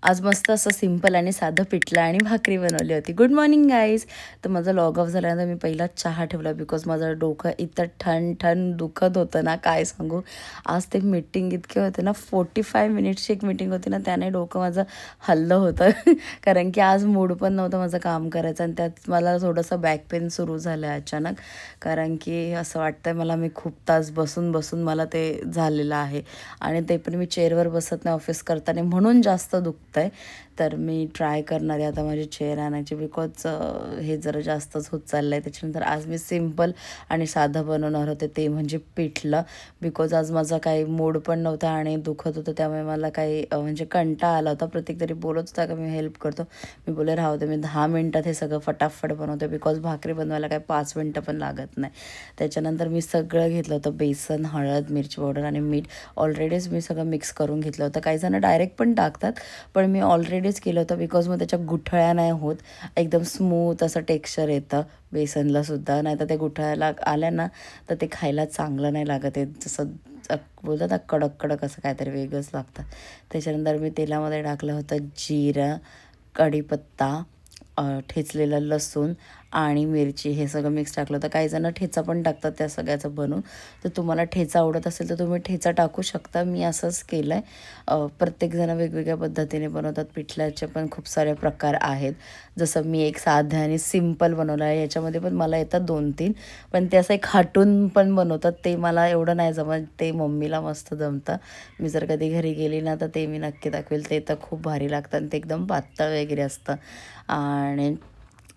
आज मस्त असं सिंपल आणि साधं पिठलं आणि भाकरी बनवली होती. Good morning guys. तर माझं लॉग ऑफ झाल्यानंतर मी पहिला चहा ठेवला बिकॉज माझं डोकं इतकं ठण ठण दुखत होतं ना, काय सांगू. आज ते मीटिंग इतके होते ना, 45 मिनिट्सची एक मीटिंग होती ना, त्याने डोकं माझं हल्लं होतं कारण की आज मूड पण नव्हतं माझं काम करायचं आणि त्यात मला थोडंसं बॅक पेन सुरू झालं अचानक. कारण की असं वाटतंय मला मी खूप तास बसून बसून मला ते झालेलं आहे आणि ते पण मी चेअरवर बसत नाही ऑफिस करताना, म्हणून जास्त दुखतं आहे. तर मी ट्राय करणार आहे आता माझी चेअर आणायची बिकॉज हे जरा जास्तच होत चाललं आहे. त्याच्यानंतर आज मी सिम्पल आणि साधं बनवणार होते, ते म्हणजे पिठलं. बिकॉज आज माझा काही मूड पण नव्हता आणि दुखत होतं, त्यामुळे मला काही म्हणजे कंटाळा आला होता. प्रत्येक तरी बोलत होता का मी हेल्प करतो. मी बोले राहू दे, मी 10 मिनटात हे सगळं फटाफट बनवते बिकॉज भाकरी बनवायला काही 5 मिनटं पण लागत नाही. त्याच्यानंतर मी सगळं घेतलं होतं, बेसन, हळद, मिरची पावडर आणि मीठ. ऑलरेडीच मी सगळं मिक्स करून घेतलं होतं. काही जण डायरेक्ट पण टाकतात, पण मी ऑलरेडीच केलं होतं बिकॉज मग त्याच्या गुठळ्या नाही होत, एकदम स्मूथ असं टेक्स्चर येतं बेसनलासुद्धा. नाही तर ते गुठळ्याला आल्या ना तर ते खायला चांगलं नाही लागत आहे, जसं बोलतात ना कडक कडक असं काहीतरी वेगळंच लागतं. त्याच्यानंतर मी तेलामध्ये टाकलं होतं जिरं, कढीपत्ता, ठेचलेलं लसूण आणि मिरची, हे सगळं मिक्स टाकलं होतं. काही जण ठेचा पण टाकतात त्या सगळ्याचं बनवून. तर तुम्हाला ठेचा आवडत असेल तर तुम्ही ठेचा टाकू शकता. मी असंच केलं आहे. प्रत्येकजण वेगवेगळ्या पद्धतीने बनवतात. पिठल्याचे पण खूप सारे प्रकार आहेत. जसं मी एक साधं आणि सिम्पल बनवलं आहे, याच्यामध्ये पण मला येतात 2-3, पण ते असं एक हटून पण बनवतात, ते मला एवढं नाही जमत, ते मम्मीला मस्त जमतं. मी जर कधी घरी गेली ना तर ते मी नक्की दाखवेल. ते तर खूप भारी लागतं आणि ते एकदम पातळ वगैरे असतं. आणि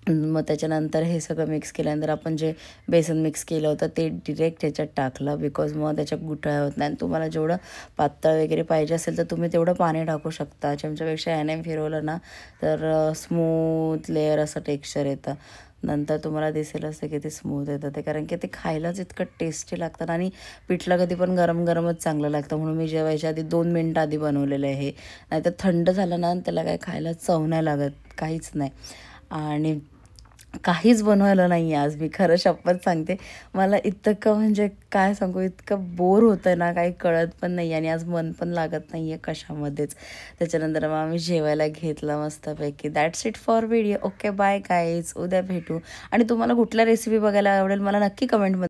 मग त्याच्यानंतर हे सगळं मिक्स केल्यानंतर आपण जे बेसन मिक्स केलं होतं ते डिरेक्ट त्याच्यात टाकलं बिकॉज मग त्याच्या गुठळ्या होत नाही. आणि तुम्हाला जेवढं पातळ वगैरे पाहिजे असेल तर तुम्ही तेवढं पाणी टाकू शकता. चमच्यापेक्षा याने फिरवलं ना तर स्मूथ लेअर असं टेक्स्चर येतं. नंतर तुम्हाला दिसेल असं की ते स्मूथ येतं ते, कारण की ते खायलाच इतकं टेस्टी लागतं. आणि पिठलं कधी पण गरम गरमच चांगलं लागतं, म्हणून मी जेवायच्या आधी 2 मिनटं आधी बनवलेलं आहे हे. नाहीतर थंड झालं ना त्याला काय खायला चव नाही लागत, काहीच नाही. आणि काहीच बनवलं नाही आहे आज मी, खरं शपथ सांगते. मला इतकं म्हणजे काय सांगू, इतकं बोर होतं आहे ना, काही कळत पण नाही आणि आज मन पण लागत नाही आहे कशामध्येच. त्याच्यानंतर मग आम्ही जेवायला घेतलं मस्तपैकी. That's it for video. Okay bye guys, उद्या भेटू. आणि तुम्हाला कुठल्या रेसिपी बघायला आवडेल मला नक्की कमेंटमध्ये